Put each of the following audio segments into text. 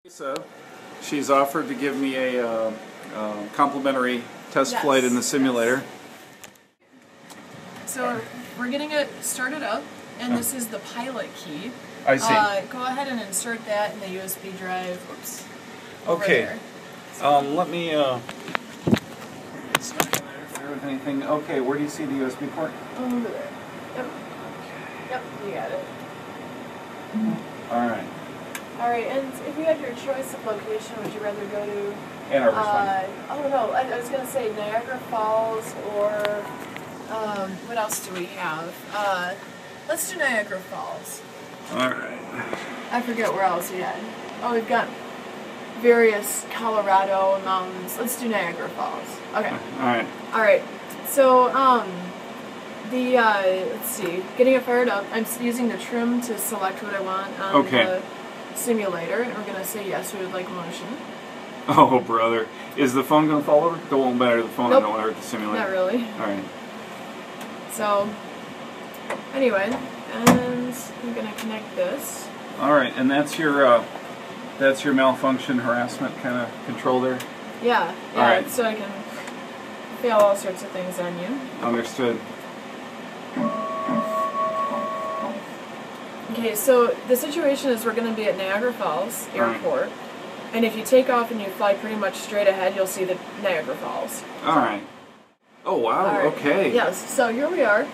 Theresa, she's offered to give me a complimentary test flight in the simulator. So we're getting it started up, and this is the pilot key. I see. Go ahead and insert that in the USB drive. Oops. Okay. Let me. It's not going to interfere with anything. Okay, where do you see the USB port? Over there. Yep. Yep, you got it. All right. All right, and if you had your choice of location, would you rather go to? Ann Arbor's fine. I don't know. I was gonna say Niagara Falls or what else do we have? Let's do Niagara Falls. All right. I forget where else we had. Oh, we've got various Colorado mountains. Let's do Niagara Falls. Okay. All right. All right. So let's see. Getting it fired up. I'm using the trim to select what I want on the simulator, and we're gonna say yes. We would like motion. Oh, brother. Is the phone going to fall over? Don't matter the phone. Nope. I don't want to hurt the simulator. Not really. All right. So, anyway, and I'm going to connect this. All right, and that's your malfunction harassment kind of control there? Yeah. All right. So I can fail all sorts of things on you. Understood. Okay, so the situation is we're going to be at Niagara Falls Airport. And if you take off and you fly pretty much straight ahead, you'll see the Niagara Falls. All right. Oh, wow. Right. Okay. Yes, so here we are.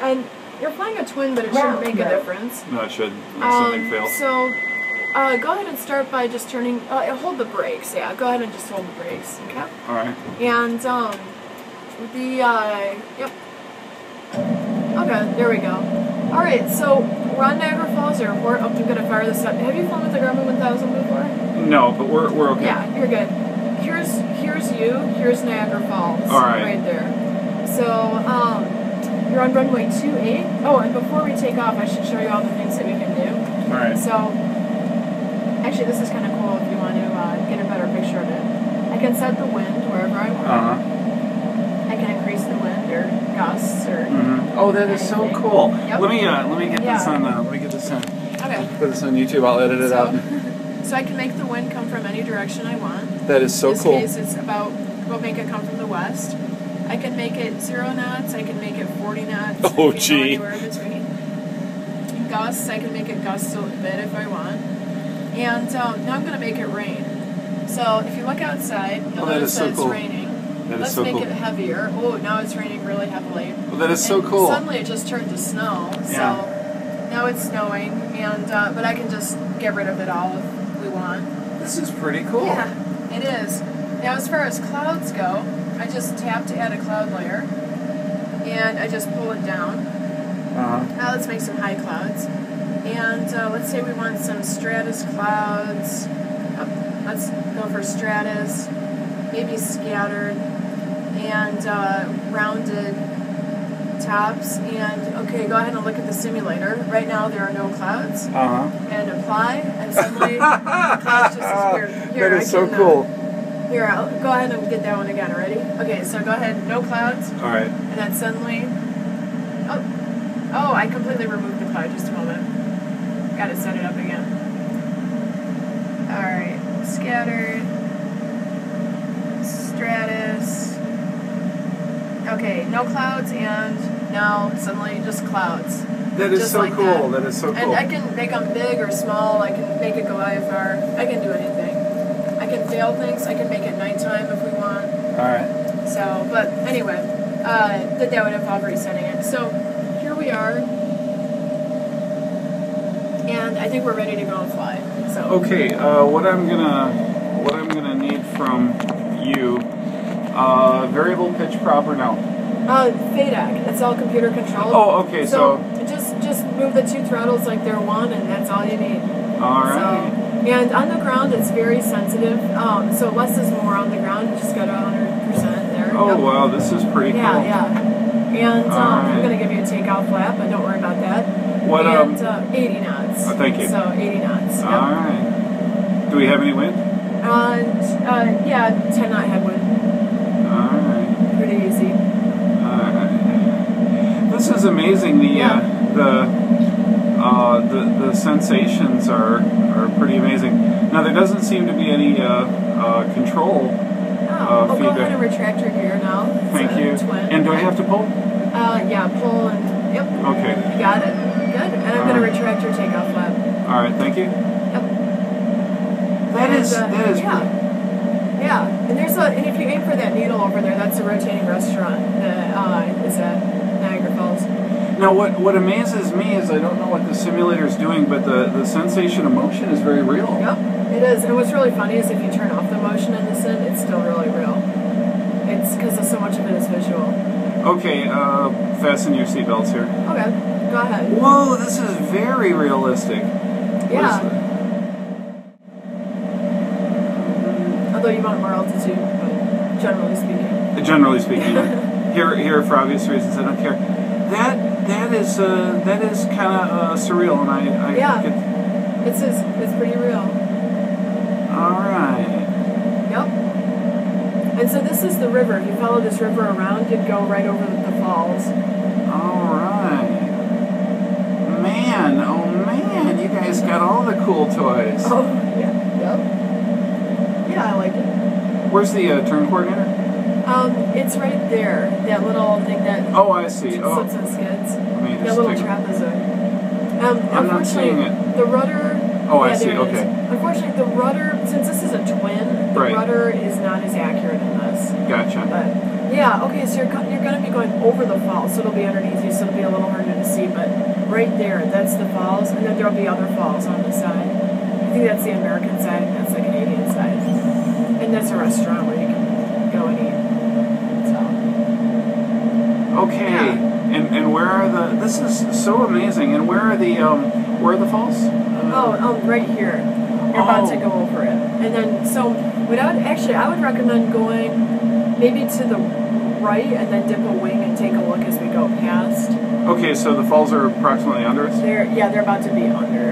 And you're flying a twin, but it shouldn't make a difference. No, it shouldn't. Unless something fails. So, go ahead and start by just turning, hold the brakes, yeah. Go ahead and just hold the brakes, okay? All right. And, yep. Okay, there we go. All right, so we're on Niagara Falls Airport. Oh, I'm going to fire this up. Have you flown with the Garmin 1000 before? No, but we're okay. Yeah, you're good. Here's you. Here's Niagara Falls. All right. Right there. So, you're on runway 28. Oh, and before we take off, I should show you all the things that we can do. All right. So, actually, this is kind of cool if you want to get a better picture of it. I can set the wind wherever I want. I can increase the wind or gusts or. Oh, that is so cool. Yep. Let me get this on. Let me get this on. Okay. Put this on YouTube. I'll edit it out. So I can make the wind come from any direction I want. That is so cool. In this case, we'll make it come from the west. I can make it 0 knots. I can make it 40 knots. Oh, gee. Anywhere in between. Gusts. I can make it gust a bit if I want. And now I'm going to make it rain. So if you look outside, you'll notice that it's raining. Let's make it heavier. Oh, now it's raining really heavily. Well, that is so cool. Suddenly it just turned to snow. Yeah. So now it's snowing, and but I can just get rid of it all if we want. This is pretty cool. Yeah, it is. Now as far as clouds go, I just tap to add a cloud layer, and I just pull it down. Now let's make some high clouds. And let's say we want some stratus clouds. Let's go for stratus, maybe scattered, and rounded tops. And okay, go ahead and look at the simulator. Right now there are no clouds. And apply, and suddenly the clouds just disappeared. Here, that is so cool. Here, I'll go ahead and get that one again. Ready? Okay, so go ahead, no clouds. All right. And then suddenly, oh, I completely removed the cloud. Just a moment. Got to set it up again. All right, scattered. Stratus. Okay, no clouds, and now suddenly just clouds. That is so cool. That is so cool. And I can make them big or small. I can make it go IFR. I can do anything. I can fail things. I can make it nighttime if we want. All right. So, but anyway, that would involve resetting it. So here we are, and I think we're ready to go and fly. So okay, what I'm gonna need from you, variable pitch proper now. FADEC. It's all computer controlled. Oh, okay. So just move the 2 throttles like they're one, and that's all you need. All right. So, and on the ground, it's very sensitive. So less is more on the ground. You just got 100% there. Oh wow, this is pretty cool. Yeah. And I'm gonna give you a takeoff flap, but don't worry about that. What? And 80 knots. Oh, thank you. So 80 knots. Yep. All right. Do we have any wind? Yeah, 10 knot headwind. All right. Pretty easy. All right. This is amazing. The the sensations are pretty amazing. Now there doesn't seem to be any control Go feedback. ahead and retract your gear now. Thank you. Twin. And do I have to pull? Yeah, pull and yep. Okay. You got it. Good. And I'm going to retract your takeoff flap. All right. Thank you. Yep. That is yeah. Yeah, and if you aim for that needle over there, that's a rotating restaurant that is at Niagara Falls. Now, what amazes me is I don't know what the simulator is doing, but the sensation of motion is very real. Yep, it is. And what's really funny is if you turn off the motion in the sim, it's still really real. It's because so much of it is visual. Okay, fasten your seatbelts here. Okay, go ahead. Whoa, this is very realistic. Yeah. Although you want more altitude, but generally speaking. Generally speaking, here for obvious reasons, I don't care. That is kind of surreal, and I yeah, get... it's pretty real. All right. Yep. And so this is the river. If you follow this river around, you'd go right over the falls. All right. Man, oh man, you guys got all the cool toys. Oh yeah. Yep. Yeah, I like it. Where's the turn coordinator? It's right there. That little thing that. Oh, I see. Slips and skids. That little trapezoid. I'm not seeing it. The rudder. Oh, I see. Okay. Unfortunately, the rudder, since this is a twin, the rudder is not as accurate in this. Gotcha. But yeah, okay. So you're going to be going over the falls, so it'll be underneath you, so it'll be a little harder to see. But right there, that's the falls, and then there'll be other falls on the side. I think that's the American side, and that's the Canadian side, and that's a restaurant where you can go and eat. Okay, yeah. And where are the? This is so amazing. And where are the falls? Right here. You're about to go over it, and then so I would recommend going maybe to the right and then dip a wing and take a look as we go past. Okay, so the falls are approximately under us. They're about to be under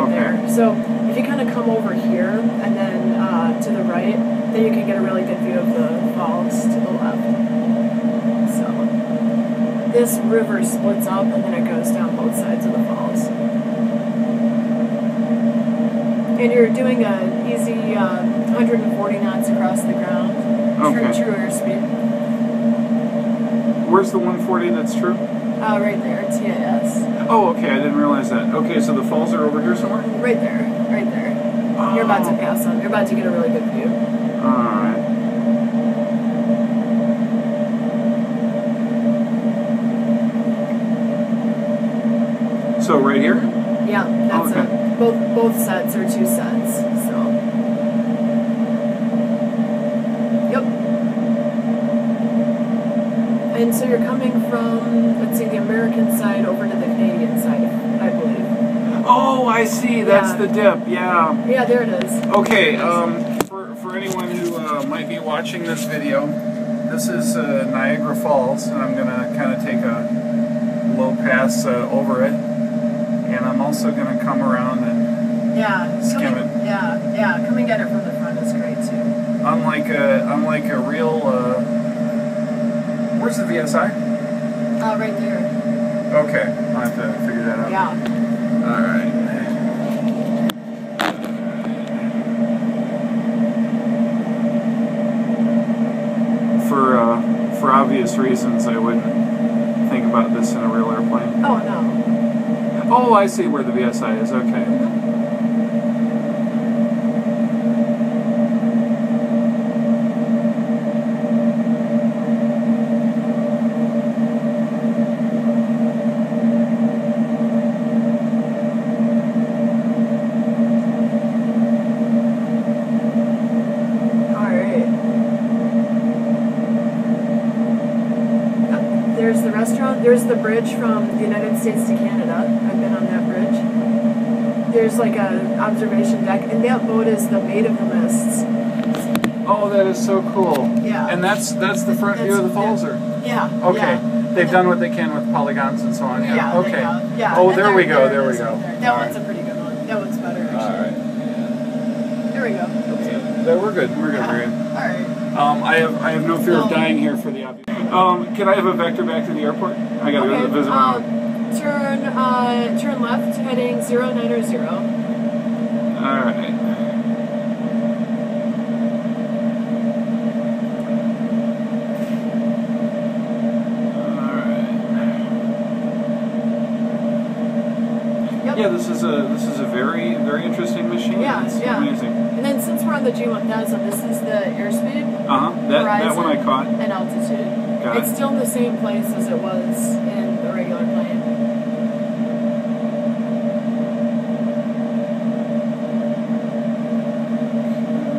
there. So if you kind of come over here and then to the right, then you can get a really good view of the falls to the left. This river splits up and then it goes down both sides of the falls. And you're doing an easy 140 knots across the ground. Okay. True airspeed. Where's the 140 that's true? Right there, TAS. Oh, okay, I didn't realize that. Okay, so the falls are over here somewhere? Right there. Oh. You're about to pass them. You're about to get a really good view. Alright. So right here? Yeah, that's it. Both sets are 2 sets. So. Yep. And so you're coming from, let's see, the American side over to the Canadian side, I believe. Oh, I see. That's the dip. Yeah. Yeah, there it is. Okay. For anyone who might be watching this video, this is Niagara Falls, and I'm gonna kind of take a low pass over it. And I'm also going to come around and skim it. Yeah, come and get it from the front is great too. Unlike a real. Where's the VSI? Right there. Okay, I'll have to figure that out. Yeah. All right. For obvious reasons, I wouldn't think about this in a real airplane. Oh no. Oh, I see where the VSI is. Okay. All right. There's the restaurant. There's the bridge from the United States to Canada. I've been on that bridge. There's like a observation deck, and that boat is the Maid of the Mists. Oh, that is so cool. Yeah. And that's the front view of the falls, or? Yeah. Okay. Yeah. They've done what they can with polygons and so on. Yeah. Yeah. Okay. Yeah. Oh, and there we go. There we go. Right that one's a pretty good one. That one's better. Actually. All right. There we go. Okay. There, we're good. We're good. Yeah. We're good. All right. I have no fear of dying here for the obvious. Can I have a vector back to the airport? I gotta go to the visit. Turn left, heading 090. Alright. Yeah, this is a very interesting machine. Yeah, it's yeah. amazing. And then since we're on the G1000, this is the airspeed, that one I caught. and altitude. Got it's it. still in the same place as it was in the regular plane.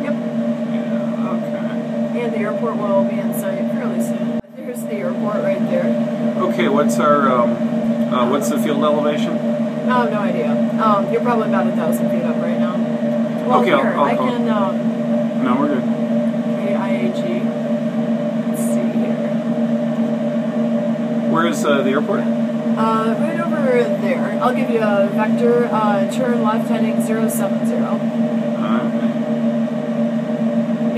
Yep. Yeah, okay. And the airport will be in sight fairly soon. There's the airport right there. Okay, what's the field elevation? Oh, no idea. You're probably about 1,000 feet up right now. Well, Okay, here, I'll I call. can, No, we're good. IAG. Let's see here. Where is the airport? Right over there. I'll give you a vector. Turn left, heading 070.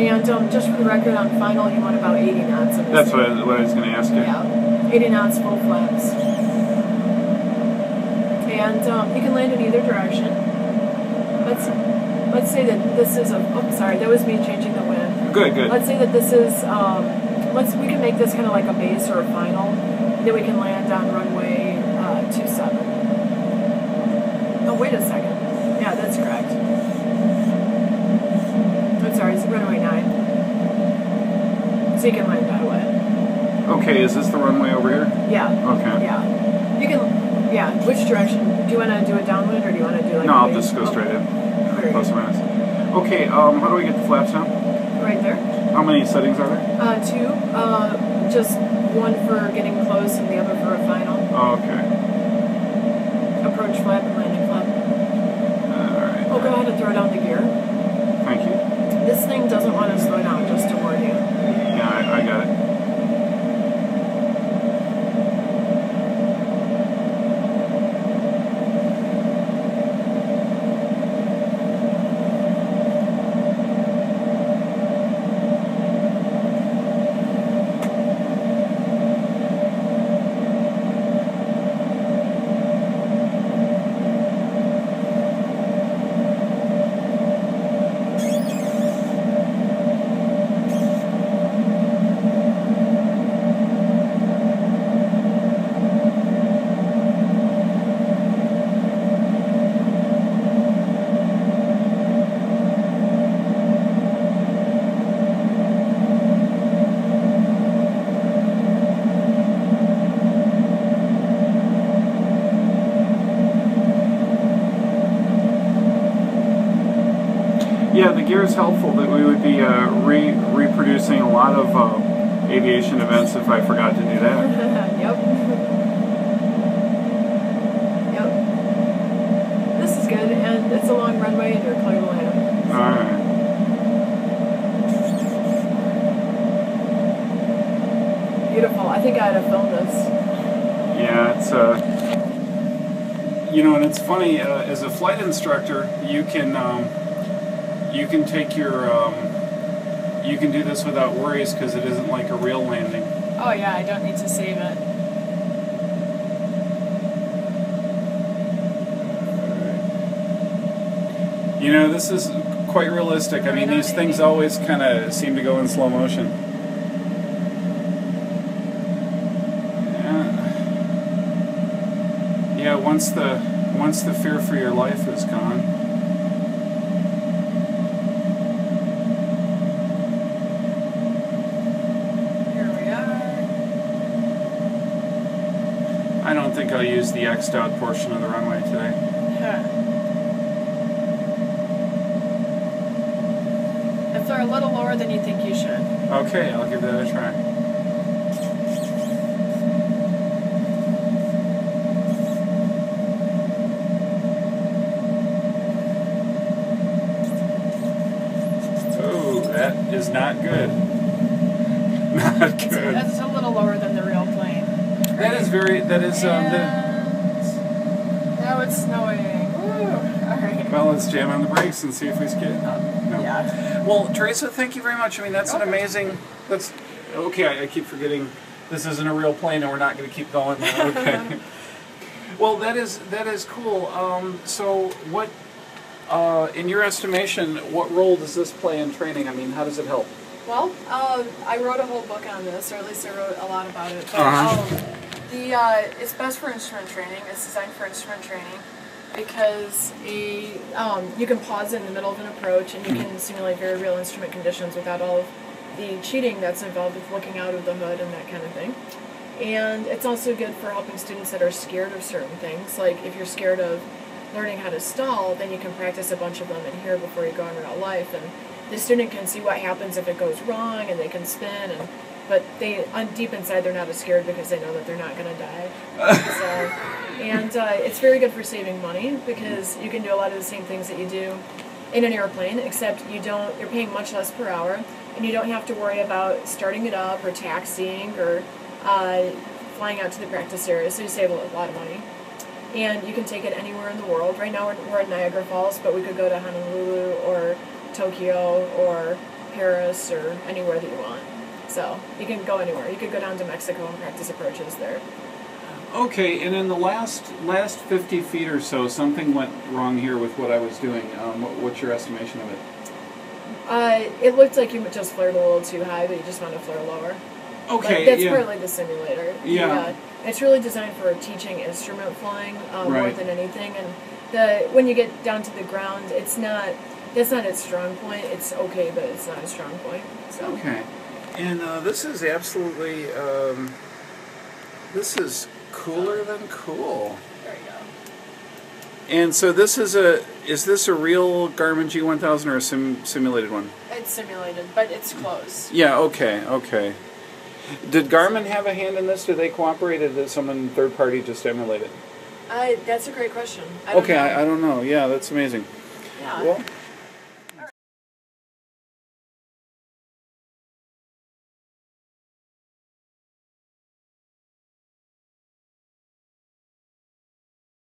And just for the record, on final, you want about 80 knots. In That's what I was going to ask you. Yeah, 80 knots, full flaps. And you can land in either direction. Let's say that this is a. Oh, sorry, that was me changing the wind. Good, good. Let's say that this is. We can make this kind of like a base or a final. Then we can land on runway 27. Oh, wait a second. Yeah, that's correct. I'm sorry, it's runway 9. So you can land that way. Okay, is this the runway over here? Yeah. Okay. Yeah. You can. Yeah. Which direction? Do you want to do it downwind or do you want to do like? No, I'll just go straight in. Plus or minus. Okay. How do we get the flaps down? Right there. How many settings are there? 2. Just one for getting close and the other for a final. Oh, okay. Approach flap and landing flap. Alright. We'll go ahead and throw down the gear. Thank you. This thing doesn't want to slow down, just to warn you. Yeah, I got it. Yeah, the gear is helpful. That we would be reproducing a lot of aviation events if I forgot to do that. Yep. Yep. This is good, and it's a long runway, and you're clear to land. Alright. Beautiful. I think I had to film this. Yeah, it's you know, and it's funny. As a flight instructor, you can take your you can do this without worries because it isn't like a real landing. Oh yeah, I don't need to save it. You know, this is quite realistic. I mean, these things always kind of seem to go in slow motion. Yeah, once the fear for your life is gone. I don't think I'll use the X'd out portion of the runway today. If they're a little lower than you think you should. Okay, I'll give that a try. Oh, that is not good. Not good. That's a little lower than the real plane. That is very. That is. Now it's snowing. Alright. Well, let's jam on the brakes and see if we skid. No. Yeah. Well, Theresa, thank you very much. I mean, that's an amazing. That's okay. I keep forgetting this isn't a real plane, and we're not going to keep going. Okay. Well, that is cool. So what, in your estimation, what role does this play in training? I mean, how does it help? Well, I wrote a whole book on this, or at least I wrote a lot about it. But, it's best for instrument training. It's designed for instrument training because you can pause in the middle of an approach and you can simulate very real instrument conditions without all of the cheating that's involved with looking out of the hood and that kind of thing. And it's also good for helping students that are scared of certain things. Like if you're scared of learning how to stall, then you can practice a bunch of them in here before you go in real life. And the student can see what happens if it goes wrong, and they can spin. But deep inside, they're not as scared because they know that they're not going to die. It's very good for saving money because you can do a lot of the same things that you do in an airplane, except you're paying much less per hour, and you don't have to worry about starting it up or taxiing or flying out to the practice area, so you save a lot of money. And you can take it anywhere in the world. Right now we're in Niagara Falls, but we could go to Honolulu or Tokyo or Paris or anywhere that you want. So you can go anywhere. You could go down to Mexico and practice approaches there. Okay, and in the last 50 feet or so, something went wrong here with what I was doing. What's your estimation of it? It looked like you just flared a little too high, but you just want to flare lower. Okay, that's partly the simulator. Yeah. It's really designed for teaching instrument flying more than anything. And when you get down to the ground, that's not its strong point. It's okay, but it's not a strong point. So. Okay. And this is absolutely, this is cooler than cool. There you go. And so is this a real Garmin G1000 or a simulated one? It's simulated, but it's close. Yeah, okay. Did Garmin have a hand in this? Did they cooperate, or did someone third party just emulate it? That's a great question. I don't know. Yeah, that's amazing. Yeah. Well,